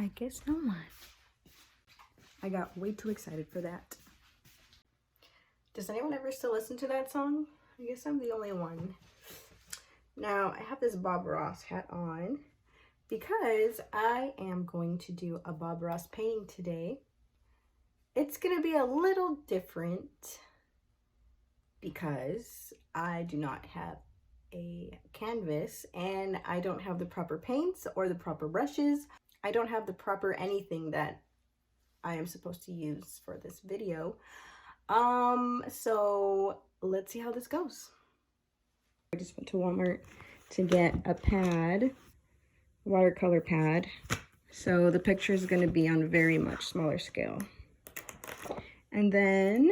I guess no one. I got way too excited for that. Does anyone ever still listen to that song? I guess I'm the only one. Now, I have this Bob Ross hat on because I am going to do a Bob Ross painting today. It's going to be a little different because I do not have a canvas and I don't have the proper paints or the proper brushes. I don't have the proper anything that I am supposed to use for this video. So let's see how this goes. I just went to Walmart to get a pad, watercolor pad. So the picture is going to be on a very much smaller scale. And then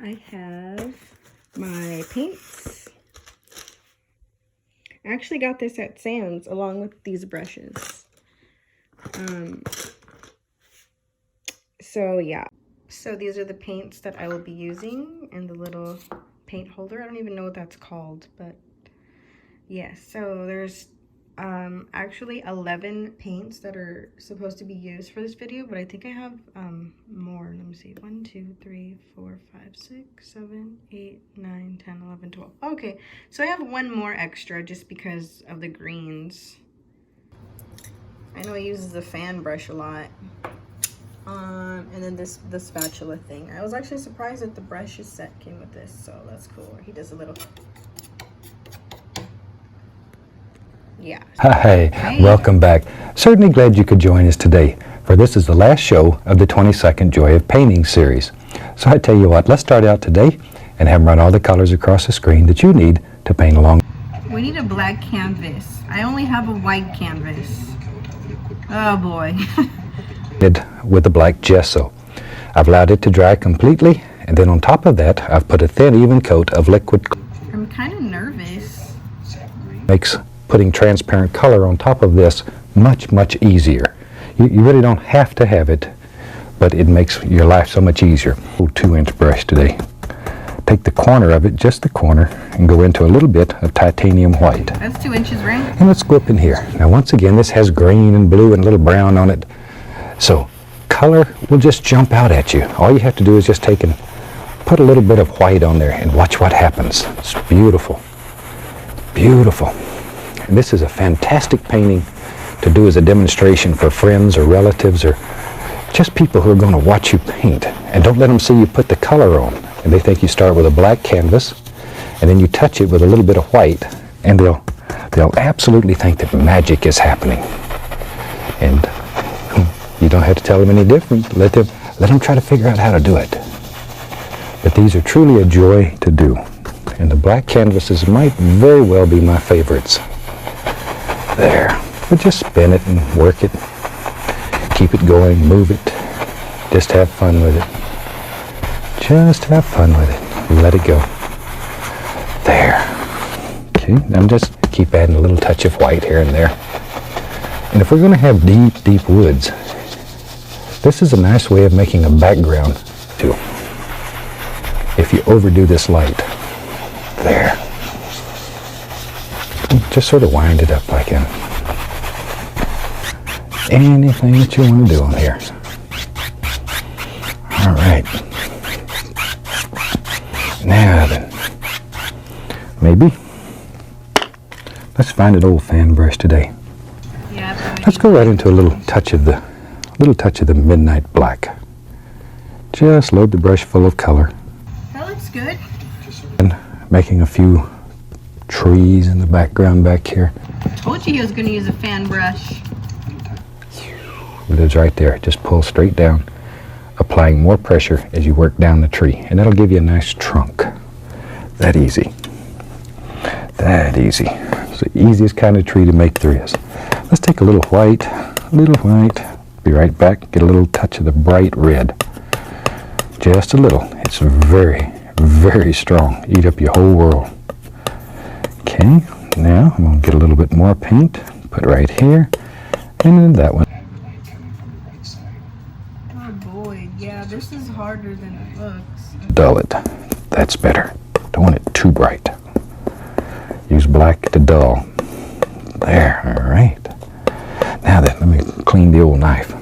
I have my paints. I actually got this at Sam's along with these brushes. So yeah. So these are the paints that I will be using and the little paint holder. I don't even know what that's called, but yeah. So there's actually 11 paints that are supposed to be used for this video, but I think I have more. Let me see. 1, 2, 3, 4, 5, 6, 7, 8, 9, 10, 11, 12. Okay, so I have one more extra just because of the greens. I know he uses the fan brush a lot. And then the spatula thing. I was actually surprised that the brushes set came with this, so that's cool. He does a little. Yeah. Hi, welcome back. Certainly glad you could join us today, for this is the last show of the 22nd Joy of Painting series. So I tell you what, let's start out today and have them run all the colors across the screen that you need to paint along. We need a black canvas. I only have a white canvas. Oh boy. With the black gesso. I've allowed it to dry completely, and then on top of that I've put a thin even coat of liquid. I'm kind of nervous. Makes putting transparent color on top of this much easier. You really don't have to have it, but it makes your life so much easier. 2-inch brush today. Take the corner of it, just the corner, and go into a little bit of titanium white. That's 2 inches, right? And let's go up in here. Now once again, this has green and blue and a little brown on it. So color will just jump out at you. All you have to do is just take and put a little bit of white on there and watch what happens. It's beautiful. Beautiful. And this is a fantastic painting to do as a demonstration for friends or relatives or just people who are going to watch you paint. And don't let them see you put the color on. And they think you start with a black canvas and then you touch it with a little bit of white, and they'll absolutely think that magic is happening. And you don't have to tell them any different. Let them try to figure out how to do it. But these are truly a joy to do. And the black canvases might very well be my favorites. There. But just spin it and work it. Keep it going, move it. Just have fun with it. Just have fun with it. Let it go. There. Okay, I'm just keep adding a little touch of white here and there. And if we're going to have deep woods, this is a nice way of making a background too. If you overdo this light. There. Just sort of wind it up like that. Anything that you want to do on here. All right. Now then, maybe let's find an old fan brush today. Yeah. Let's go right into a little touch of the midnight black. Just load the brush full of color. That looks good. And making a few trees in the background back here. Told you he was going to use a fan brush. It is right there. Just pull straight down, applying more pressure as you work down the tree, and that'll give you a nice trunk. That easy. That easy. It's the easiest kind of tree to make there is. Let's take a little white. Be right back. Get a little touch of the bright red. Just a little. It's very strong. Eat up your whole world. Okay, now I'm going to get a little bit more paint. Put it right here. And then that one. Oh boy, yeah, this is harder than it looks. Dull it. That's better. Don't want it too bright. Use black to dull. There, all right. Now then, let me clean the old knife.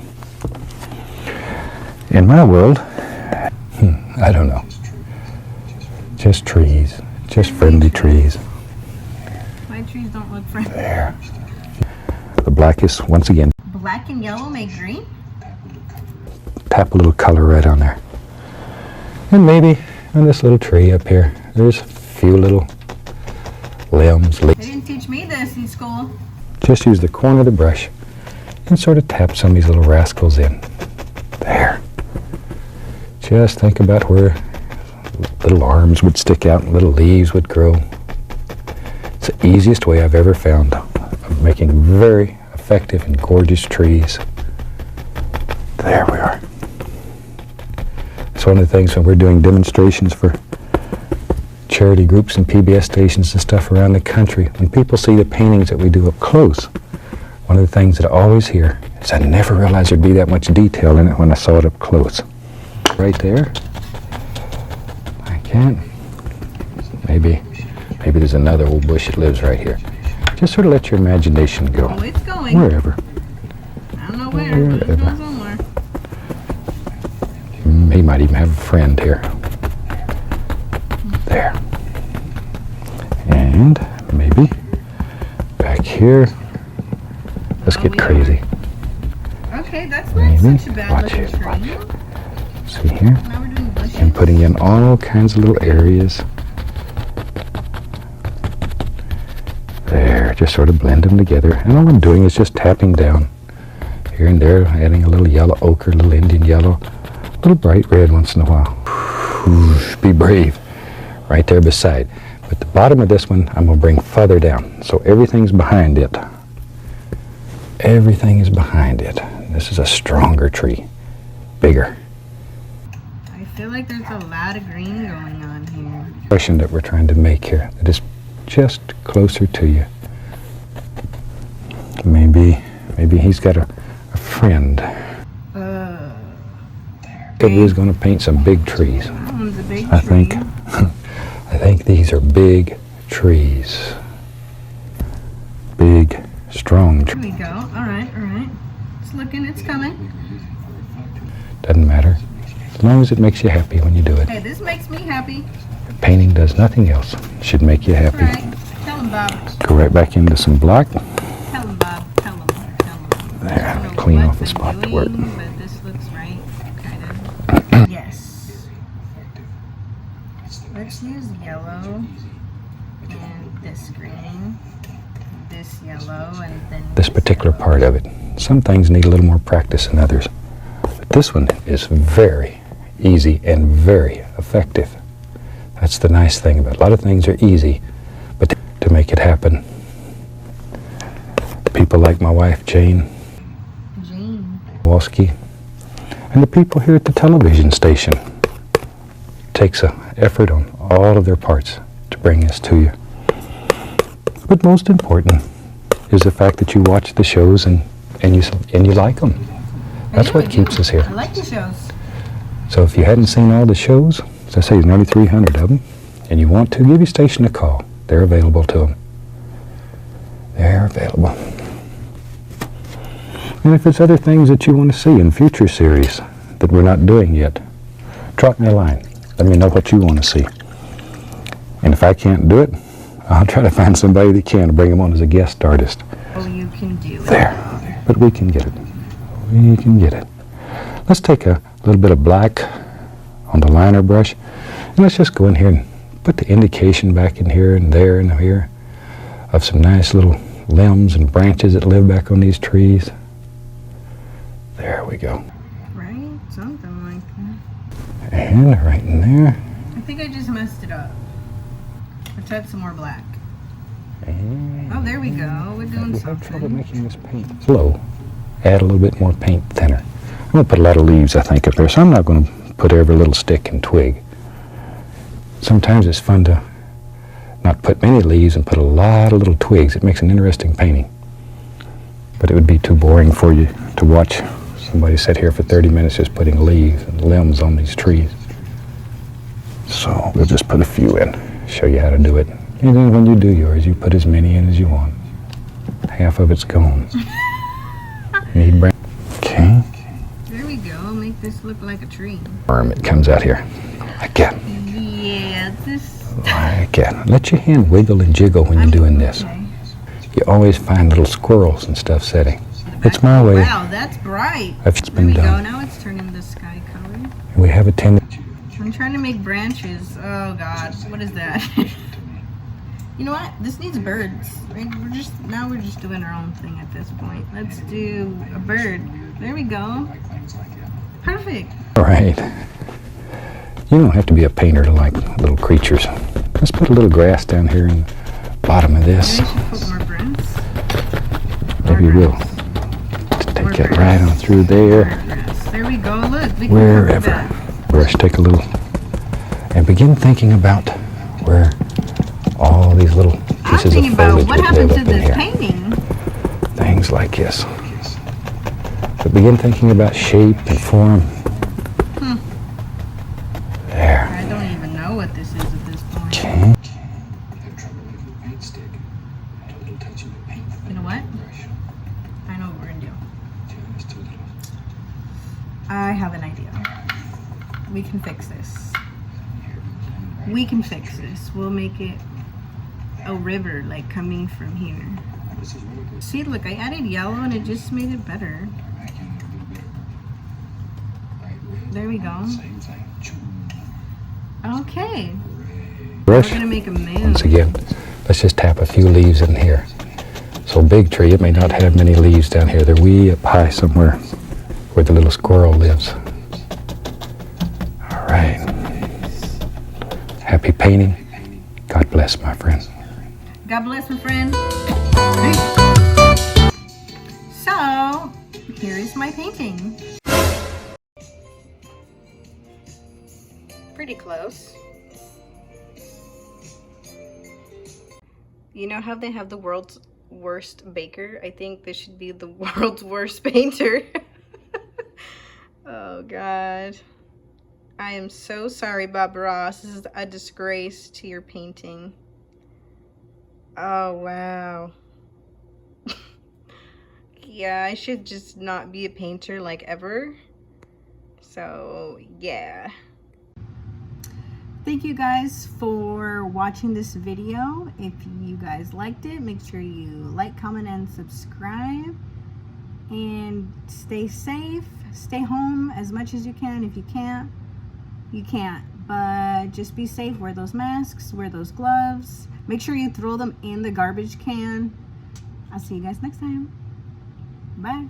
In my world, I don't know. Just trees. Just friendly trees. My trees don't look friendly. There. The blackest, once again. Black and yellow make green? Tap a little color right on there. And maybe on this little tree up here, there's a few little limbs. They didn't teach me this in school. Just use the corner of the brush and sort of tap some of these little rascals in. There. Just think about where little arms would stick out and little leaves would grow. It's the easiest way I've ever found of making very effective and gorgeous trees. There we are. It's one of the things when we're doing demonstrations for charity groups and PBS stations and stuff around the country, when people see the paintings that we do up close, one of the things that I always hear is I never realized there'd be that much detail in it when I saw it up close. Right there. I can't. Maybe there's another old bush that lives right here. Just sort of let your imagination go. Oh, it's going. Wherever. I don't know where, but it's going somewhere. He might even have a friend here. There. And maybe back here. Let's get crazy. Okay, that's Maybe. not such a bad Watch looking it, tree. watch it. See here? Now we're doing bushes. And putting in all kinds of little areas. There, just sort of blend them together. And all I'm doing is just tapping down here and there, adding a little yellow ochre, a little Indian yellow, a little bright red once in a while. Be brave. Right there beside. But the bottom of this one, I'm going to bring further down. So everything's behind it. Everything is behind it. This is a stronger tree. Bigger. I feel like there's a lot of green going on here. Impression that we're trying to make here. That is just closer to you. Maybe he's got a friend. Said we was going to paint some big trees. That one's a big I tree. think these are big trees. Big, strong There trees. we go. All right. It's looking, it's coming. Doesn't matter. As long as it makes you happy when you do it. Hey, this makes me happy. Painting does nothing else. It should make you All happy. right. Tell him, Bob. Go right back into some black. Tell him, Bob. Tell him. There, I don't know clean what off the I'm spot to work. doing, but this looks right. Kind of. Yes. Let's use yellow and this green, this yellow, and then This particular yellow. part of it. Some things need a little more practice than others. But this one is very easy and very effective. That's the nice thing about it. A lot of things are easy, but to make it happen, people like my wife, Jane Walski, and the people here at the television station, takes an effort on all of their parts to bring this to you. But most important is the fact that you watch the shows and you like them. That's what keeps us here. I like the shows. So if you hadn't seen all the shows, as I say, there's nearly 300 of them, and you want to, give your station a call. They're available to them. They're available. And if there's other things that you want to see in future series that we're not doing yet, drop me a line. Let me know what you want to see. And if I can't do it, I'll try to find somebody that can to bring them on as a guest artist. Oh, you can do it. There. But we can get it. We can get it. Let's take a little bit of black on the liner brush, and let's just go in here and put the indication back in here and there and here of some nice little limbs and branches that live back on these trees. There we go. Right? Something like that. And right in there. I think I just messed it up. Let's add some more black. And Oh, there we go. We're doing we have trouble something. making this paint flow. Add a little bit more paint thinner. I'm going to put a lot of leaves, I think, up there, so I'm not going to put every little stick and twig. Sometimes it's fun to not put many leaves and put a lot of little twigs. It makes an interesting painting. But it would be too boring for you to watch somebody sit here for 30 minutes just putting leaves and limbs on these trees. So we'll just put a few in, show you how to do it. And then when you do yours, you put as many in as you want. Half of it's gone. Need brown. Okay. There we go. Make this look like a tree. Worm, it comes out here. Again. Yeah, this. Again. Let your hand wiggle and jiggle when you're doing this. Okay. You always find little squirrels and stuff setting. It's my way. Wow, that's bright. It's There been we go. done. Now it's turning the sky color. We have a tendency. I'm trying to make branches. Oh God, what is that? You know what? This needs birds. Right? We're just doing our own thing at this point. Let's do a bird. There we go. Perfect. All right. You don't have to be a painter to like little creatures. Let's put a little grass down here in the bottom of this. Maybe I should put more grass. Maybe we'll take that right on through there. There we go. Look, we can cover Wherever. that. Brush, take a little, and begin thinking about where all these little I'm pieces of thinking about foliage what would happened live to up in this here. painting. Things like this. But begin thinking about shape and form. There. I don't even know what this is at this point. Okay. You know what? I know what we're gonna do. I have an idea. We can fix this. We can fix this. We'll make it a river, like coming from here. See, look, I added yellow and it just made it better. There we go. Okay. We're Brush. gonna make a moon. Once again, let's just tap a few leaves in here. So big tree, it may not have many leaves down here. They're way up high somewhere where the little squirrel lives. All right. Happy painting. God bless, my friend. God bless, my friend. So, here is my painting. Pretty close. You know how they have the world's worst baker? I think this should be the world's worst painter. Oh God. I am so sorry, Bob Ross. This is a disgrace to your painting. Oh wow. Yeah, I should just not be a painter like ever. So yeah. Thank you guys for watching this video. If you guys liked it, make sure you like, comment, and subscribe. And stay safe. Stay home as much as you can. If you can't, you can't. But just be safe. Wear those masks. Wear those gloves. Make sure you throw them in the garbage can. I'll see you guys next time. Bye.